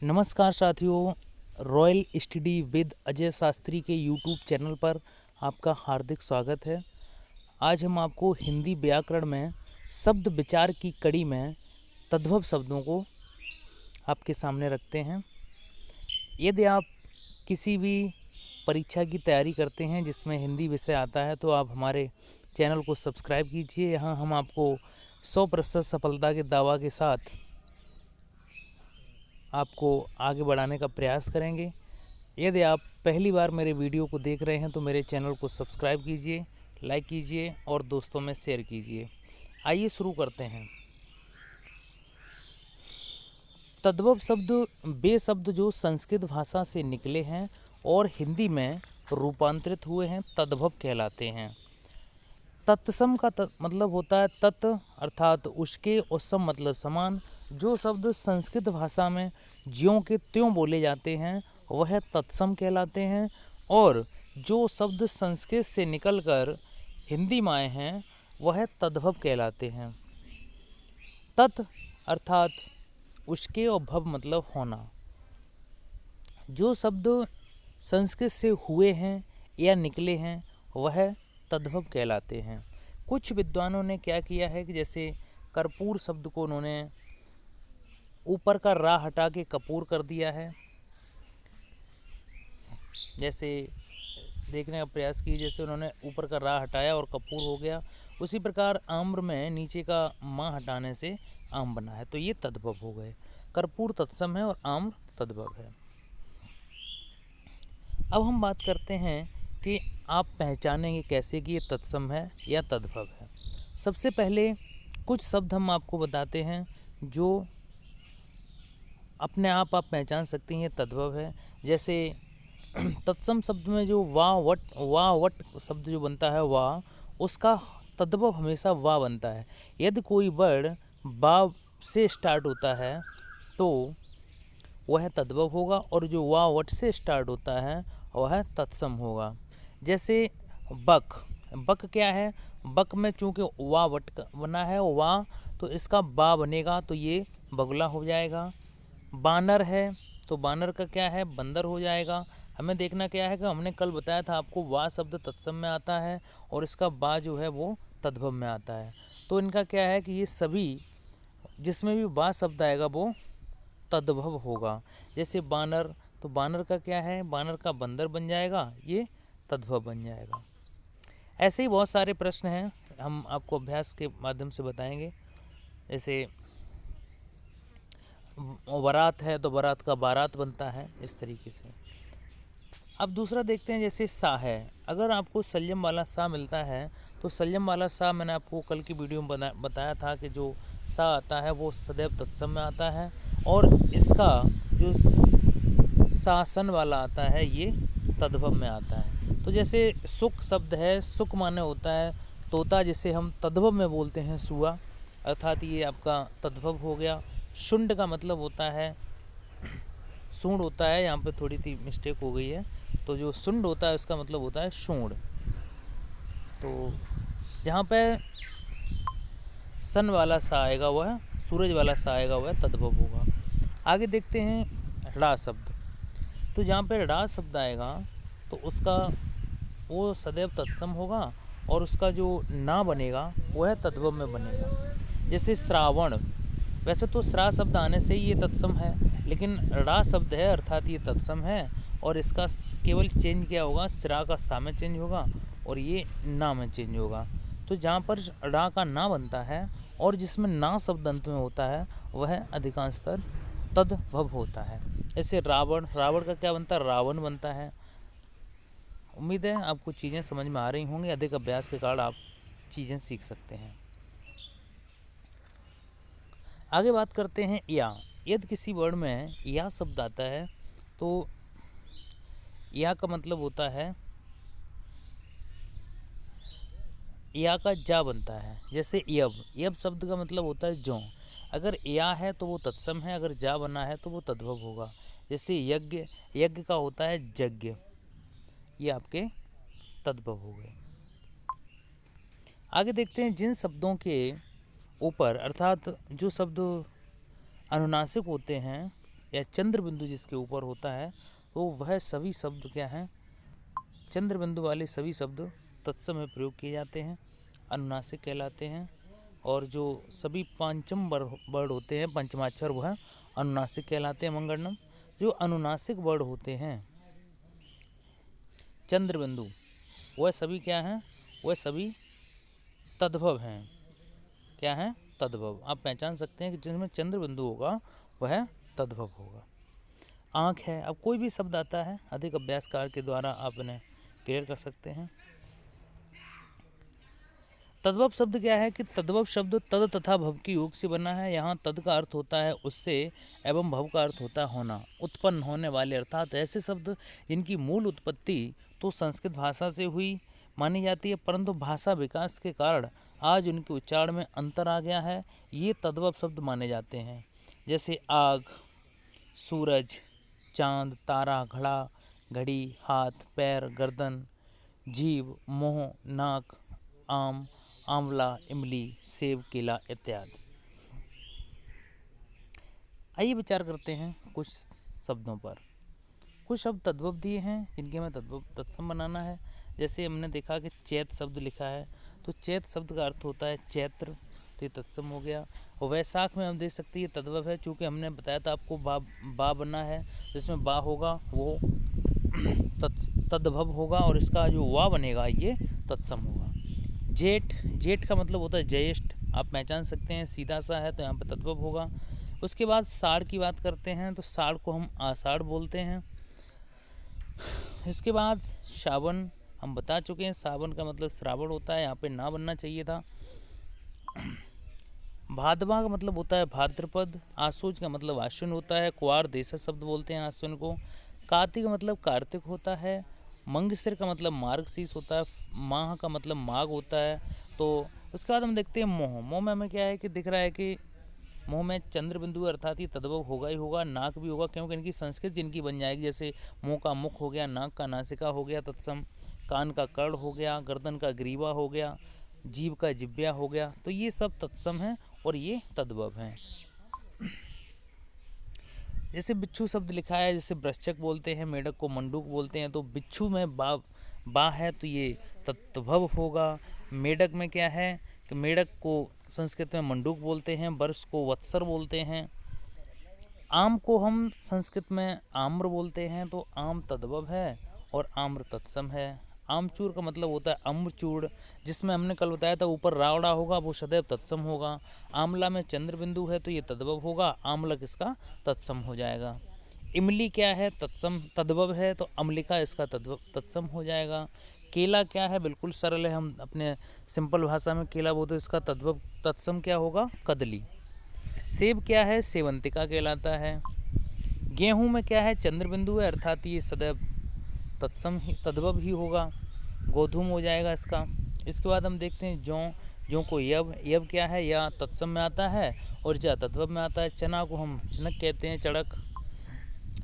नमस्कार साथियों, royal study with Ajay Shastri के यूट्यूब चैनल पर आपका हार्दिक स्वागत है। आज हम आपको हिंदी व्याकरण में शब्द विचार की कड़ी में तद्भव शब्दों को आपके सामने रखते हैं। यदि आप किसी भी परीक्षा की तैयारी करते हैं जिसमें हिंदी विषय आता है तो आप हमारे चैनल को सब्सक्राइब कीजिए। यहाँ हम आपको 100% सफलता के दावा के साथ आपको आगे बढ़ाने का प्रयास करेंगे। यदि आप पहली बार मेरे वीडियो को देख रहे हैं तो मेरे चैनल को सब्सक्राइब कीजिए, लाइक कीजिए और दोस्तों में शेयर कीजिए। आइए शुरू करते हैं। तद्भव शब्द वे शब्द जो संस्कृत भाषा से निकले हैं और हिंदी में रूपांतरित हुए हैं तद्भव कहलाते हैं। तत्सम का मतलब होता है तत् अर्थात उसके और सम मतलब समान। जो शब्द संस्कृत भाषा में ज्यों के त्यों बोले जाते हैं वह तत्सम कहलाते हैं, और जो शब्द संस्कृत से निकलकर हिंदी में आए हैं वह तद्भव कहलाते हैं। तत् अर्थात उसके और भव मतलब होना। जो शब्द संस्कृत से हुए हैं या निकले हैं वह तद्भव कहलाते हैं। कुछ विद्वानों ने क्या किया है कि जैसे कर्पूर शब्द को उन्होंने ऊपर का रा हटा के कपूर कर दिया है। जैसे देखने का प्रयास किए, जैसे उन्होंने ऊपर का रा हटाया और कपूर हो गया, उसी प्रकार आम्र में नीचे का माँ हटाने से आम बना है, तो ये तद्भव हो गए। कर्पूर तत्सम है और आम्र तद्भव है। अब हम बात करते हैं कि आप पहचानेंगे कैसे कि ये तत्सम है या तद्भव है। सबसे पहले कुछ शब्द हम आपको बताते हैं जो अपने आप पहचान सकते हैं ये तद्भव है। जैसे तत्सम शब्द में जो वाह वट शब्द जो बनता है वाह, उसका तद्भव हमेशा वाह बनता है। यदि कोई वर्ड बा से स्टार्ट होता है तो वह तद्भव होगा, और जो वाह वट से स्टार्ट होता है वह तत्सम होगा। जैसे बक, बक क्या है? बक में चूँकि वाह वट बना है वाह, तो इसका बा बनेगा तो ये बगुला हो जाएगा। बानर है तो बानर का क्या है? बंदर हो जाएगा। हमें देखना क्या है कि हमने कल बताया था आपको वाह शब्द तत्सम में आता है और इसका बा जो है वो तद्भव में आता है। तो इनका क्या है कि ये सभी जिसमें भी बा शब्द आएगा वो तद्भव होगा। जैसे बानर, तो बानर का क्या है? बानर का बंदर बन जाएगा, ये तद्भव बन जाएगा। ऐसे ही बहुत सारे प्रश्न हैं, हम आपको अभ्यास के माध्यम से बताएंगे। जैसे बारात है तो बारात का बारात बनता है, इस तरीके से। अब दूसरा देखते हैं, जैसे सा है। अगर आपको संयम वाला सा मिलता है तो संयम वाला सा मैंने आपको कल की वीडियो में बताया था कि जो सा आता है वो सदैव तत्सम में आता है, और इसका जो शासन वाला आता है ये तद्भव में आता है। तो जैसे सुख शब्द है, सुख माने होता है तोता, जिसे हम तद्भव में बोलते हैं सुआ, अर्थात ये आपका तद्भव हो गया। शुंड का मतलब होता है सूंड होता है, यहाँ पे थोड़ी सी मिस्टेक हो गई है, तो जो सुंड होता है उसका मतलब होता है सूंड। तो जहाँ पे सन वाला सा आएगा वह, सूरज वाला सा आएगा वह तद्भव होगा। आगे देखते हैं ड़ा शब्द। तो जहाँ पे ड़ा शब्द आएगा तो उसका वो सदैव तत्सम होगा, और उसका जो ना बनेगा वह तद्भव में बनेगा। जैसे श्रावण, वैसे तो श्रा शब्द आने से ही ये तत्सम है, लेकिन ड़ा शब्द है अर्थात ये तत्सम है, और इसका केवल चेंज क्या होगा? श्रा का सा में चेंज होगा और ये ना में चेंज होगा। तो जहाँ पर ड़ा का ना बनता है और जिसमें ना शब्द अंत में होता है वह अधिकांशतर तद्भव होता है। जैसे रावण, रावण का क्या बनता है? रावण बनता है। उम्मीद है आपको चीज़ें समझ में आ रही होंगी, अधिक अभ्यास के कारण आप चीज़ें सीख सकते हैं। आगे बात करते हैं या। यदि किसी वर्ड में या शब्द आता है तो या का मतलब होता है, या का जा बनता है। जैसे यब, यब शब्द का मतलब होता है जो। अगर या है तो वो तत्सम है, अगर जा बना है तो वो तद्भव होगा। जैसे यज्ञ, यज्ञ का होता है यज्ञ, ये आपके तद्भव हो गए। आगे देखते हैं जिन शब्दों के ऊपर, अर्थात जो शब्द अनुनासिक होते हैं या चंद्र बिंदु जिसके ऊपर होता है, तो वह सभी शब्द क्या हैं, चंद्र बिंदु वाले सभी शब्द तत्सम में प्रयोग किए जाते हैं, अनुनासिक कहलाते हैं। और जो सभी पंचम वर्ड होते हैं, पंचमाक्षर, वह अनुनासिक कहलाते हैं। मंगलम जो अनुनासिक वर्ड होते हैं चंद्र बिंदु, वह सभी क्या हैं, वह सभी तद्भव हैं। क्या हैं, तद्भव। आप पहचान सकते हैं कि जिसमें चंद्र बिंदु होगा वह तद्भव होगा। आँख है, अब कोई भी शब्द आता है अधिक अभ्यास कार्य के द्वारा आप इन्हें क्लियर कर सकते हैं। तद्भव शब्द क्या है कि तद्भव शब्द तद तथा भव के योग से बना है। यहाँ तद का अर्थ होता है उससे एवं भव का अर्थ होता है होना, उत्पन्न होने वाले, अर्थात ऐसे शब्द जिनकी मूल उत्पत्ति तो संस्कृत भाषा से हुई मानी जाती है, परंतु भाषा विकास के कारण आज उनके उच्चारण में अंतर आ गया है, ये तद्भव शब्द माने जाते हैं। जैसे आग, सूरज, चांद, तारा, घड़ा, घड़ी, हाथ, पैर, गर्दन, जीभ, मुँह, नाक, आम, आंवला, इमली, सेब, केला इत्यादि। आइए विचार करते हैं कुछ शब्दों पर। कुछ शब्द तद्भव दिए हैं जिनके हमें तद्भव तत्सम बनाना है। जैसे हमने देखा कि चैत शब्द लिखा है, तो चैत शब्द का अर्थ होता है चैत्र, तो ये तत्सम हो गया। और वैशाख में हम देख सकते हैं ये तद्भव है, चूँकि हमने बताया था आपको बा बना है, जिसमें बा होगा वो तद्भव होगा, और इसका जो वा बनेगा ये तत्सम होगा। जेठ, जेठ का मतलब होता है ज्येष्ठ, आप पहचान सकते हैं, सीधा सा है तो यहाँ पे तद्भव होगा। उसके बाद साड़ की बात करते हैं, तो साड़ को हम आषाढ़ बोलते हैं। इसके बाद सावन, हम बता चुके हैं सावन का मतलब श्रावण होता है, यहाँ पे ना बनना चाहिए था। भादवा का मतलब होता है भाद्रपद, आश्विन का मतलब आश्विन होता है, कुआर देशज शब्द बोलते हैं आश्विन को। कार्तिक का मतलब कार्तिक होता है, मंगशिर का मतलब मार्गशीर्ष होता है, माह का मतलब माघ होता है। तो उसके बाद हम देखते हैं मोह। मोह में हमें क्या है कि दिख रहा है कि मोह में चंद्र बिंदु अर्थात ये तद्भव होगा ही होगा, नाक भी होगा, क्योंकि इनकी संस्कृत जिनकी बन जाएगी। जैसे मुँह का मुख हो गया, नाक का नासिका हो गया तत्सम, कान का कर्ण हो गया, गर्दन का ग्रीवा हो गया, जीभ का जिब्या हो गया, तो ये सब तत्सम हैं और ये तद्भव हैं। जैसे बिच्छू शब्द लिखा है, जैसे वृश्चिक बोलते हैं, मेढक को मंडूक बोलते हैं, तो बिच्छू में बा है तो ये तद्भव होगा। मेढक में क्या है कि मेढक को संस्कृत में मंडूक बोलते हैं, वर्ष को वत्सर बोलते हैं। आम को हम संस्कृत में आम्र बोलते हैं, तो आम तद्भव है और आम्र तत्सम है। आमचूर का मतलब होता है अम्रचूड़, जिसमें हमने कल बताया था ऊपर रावड़ा होगा वो सदैव तत्सम होगा। आंवला में चंद्र बिंदु है तो ये तद्भव होगा, आंवलक इसका तत्सम हो जाएगा। इमली क्या है, तत्सम तद्भव है, तो अम्लिका इसका तत्सम हो जाएगा। केला क्या है, बिल्कुल सरल है, हम अपने सिंपल भाषा में केला बोलते हैं, इसका तद्भव तत्सम क्या होगा, कदली। सेब क्या है, सेवंतिका कहलाता है। गेहूँ में क्या है, चंद्र बिंदु है, अर्थात ये सदैव तत्सम ही तद्भव ही होगा, गोधूम हो जाएगा इसका। इसके बाद हम देखते हैं जौ, जौ को यव, यव क्या है, या तत्सम में आता है और जा तद्भव में आता है। चना को हम चनक कहते हैं, चड़क।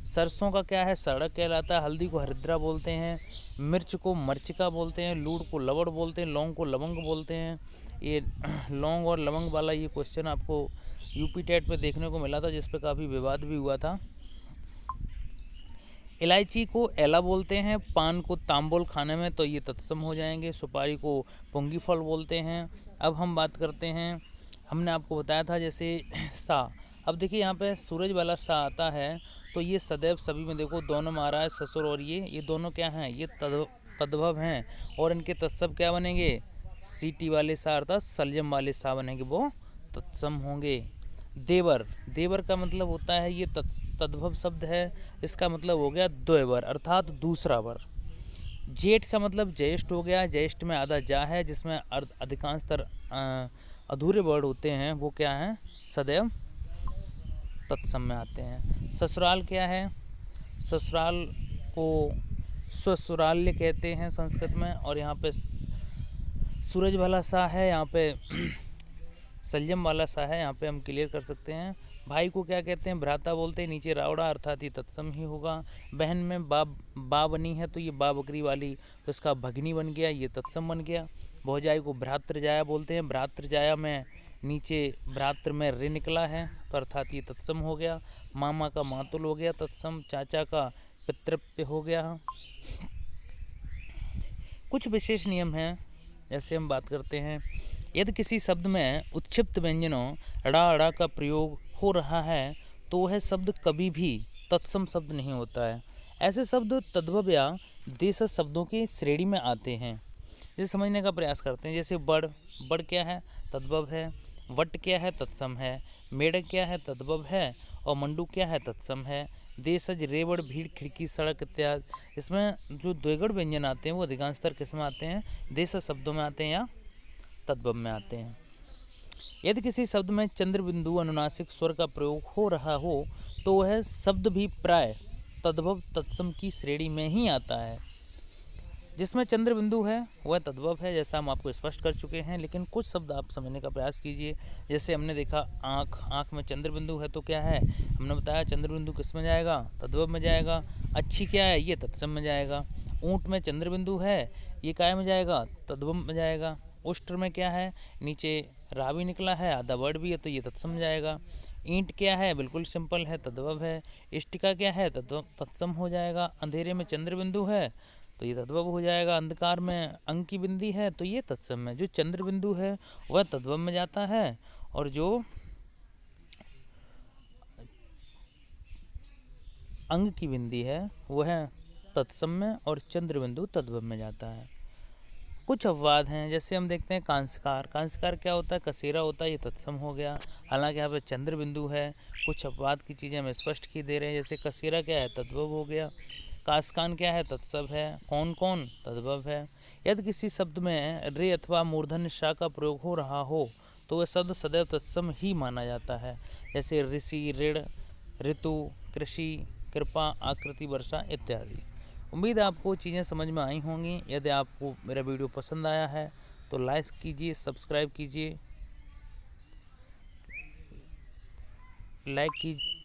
सरसों का क्या है, सड़क कहलाता है। हल्दी को हरिद्रा बोलते हैं, मिर्च को मर्चिका बोलते हैं, लूड़ को लवड़ बोलते हैं, लौंग को लवंग बोलते हैं। ये लौंग और लवंग वाला ये क्वेश्चन आपको यूपी टेट पे देखने को मिला था, जिस पे काफ़ी विवाद भी हुआ था। इलायची को एला बोलते हैं, पान को तांबुल खाने में, तो ये तत्सम हो जाएंगे। सुपारी को पुंगी फल बोलते हैं। अब हम बात करते हैं, हमने आपको बताया था जैसे सा, अब देखिए यहाँ पे सूरज वाला सा आता है, तो ये सदैव सभी में देखो दोनों में आ रहा है, ससुर और ये दोनों क्या हैं, ये तद्भव हैं, और इनके तत्सम क्या बनेंगे, सीटी वाले सा अर्थात सलजम वाले सा बनेंगे, वो तत्सम होंगे। देवर, देवर का मतलब होता है ये तद्भव शब्द है, इसका मतलब हो गया द्वैवर अर्थात दूसरा वर। जेठ का मतलब ज्येष्ठ हो गया, ज्येष्ठ में आधा जा है, जिसमें अधिकांशतर अधूरे वर्ड होते हैं, वो क्या हैं, सदैव तत्सम में आते हैं। ससुराल क्या है, ससुराल को ससुराल्य कहते हैं संस्कृत में, और यहाँ पे सूरज वाला सा है, यहाँ पे सलजम वाला सा है, यहाँ पे हम क्लियर कर सकते हैं। भाई को क्या कहते हैं, भ्राता बोलते हैं, नीचे रावड़ा अर्थात ये तत्सम ही होगा। बहन में बा बनी है तो ये बा बकरी वाली, तो इसका भगनी बन गया, ये तत्सम बन गया। भौजाई को भ्रातृजाया बोलते हैं, भ्रातृजाया में नीचे भ्रातृ में रे निकला है तो अर्थात ये तत्सम हो गया। मामा का मातुल हो गया तत्सम, चाचा का पितृप्य हो गया। कुछ विशेष नियम हैं, जैसे हम बात करते हैं, यदि किसी शब्द में उत्क्षिप्त व्यंजनों ड़ा अड़ा का प्रयोग हो रहा है तो वह शब्द कभी भी तत्सम शब्द नहीं होता है। ऐसे शब्द तद्भव या देशज शब्दों की श्रेणी में आते हैं। इसे समझने का प्रयास करते हैं। जैसे बड़, बड़ क्या है? तद्भव है। वट क्या है? तत्सम है। मेढक क्या है? तद्भव है। और मंडू क्या है? तत्सम है। देशज, रेवड़, भीड़, खिड़की, सड़क इत्यादि, इसमें जो द्विगुण व्यंजन आते हैं वो अधिकांशतर किस में आते हैं? देशज शब्दों में आते हैं या तद्भव में आते हैं। यदि किसी शब्द में चंद्र बिंदु अनुनासिक स्वर का प्रयोग हो रहा हो तो वह शब्द भी प्राय तद्भव तत्सम की श्रेणी में ही आता है। जिसमें चंद्र बिंदु है वह तद्भव है, जैसा हम आपको स्पष्ट कर चुके हैं। लेकिन कुछ शब्द आप समझने का प्रयास कीजिए। जैसे हमने देखा आँख, आँख में चंद्र बिंदु है तो क्या है? हमने बताया चंद्र बिंदु किस में जाएगा? तद्भव में जाएगा। अच्छी क्या है? ये तत्सम में जाएगा। ऊँट में चंद्र बिंदु है, ये काय में जाएगा? तद्भव में जाएगा। उष्ट्र में क्या है? नीचे रा भी निकला है, आधा वर्ड भी है तो ये तत्सम में जाएगा। ईंट क्या है? बिल्कुल सिंपल है, तद्भव है। इष्टिका क्या है? तत्सम हो जाएगा। अंधेरे में चंद्र बिंदु है तो ये तद्भव हो जाएगा। अंधकार में अंक की बिंदी है तो ये तत्सम है। जो चंद्र बिंदु है वह तद्भव में जाता है और जो अंग की बिंदी है वह तत्सम में और चंद्र बिंदु तद्भव में जाता है। कुछ अपवाद हैं, जैसे हम देखते हैं कांस्कार। कांस्कार क्या होता है? कसेरा होता है, ये तत्सम हो गया। हालांकि यहाँ पे चंद्र बिंदु है। कुछ अपवाद की चीज़ें हम स्पष्ट की दे रहे हैं, जैसे कसेरा क्या है? तद्भव हो गया। कास्कान क्या है? तत्सम है। कौन कौन? तद्भव है। यदि किसी शब्द में रे अथवा मूर्धन्य षा का प्रयोग हो रहा हो तो वह शब्द सदैव तत्सम ही माना जाता है। जैसे ऋषि, ऋण, ऋतु, कृषि, कृपा, आकृति, वर्षा इत्यादि। उम्मीद है आपको चीज़ें समझ में आई होंगी। यदि आपको मेरा वीडियो पसंद आया है तो लाइक कीजिए, सब्सक्राइब कीजिए, लाइक कीजिए।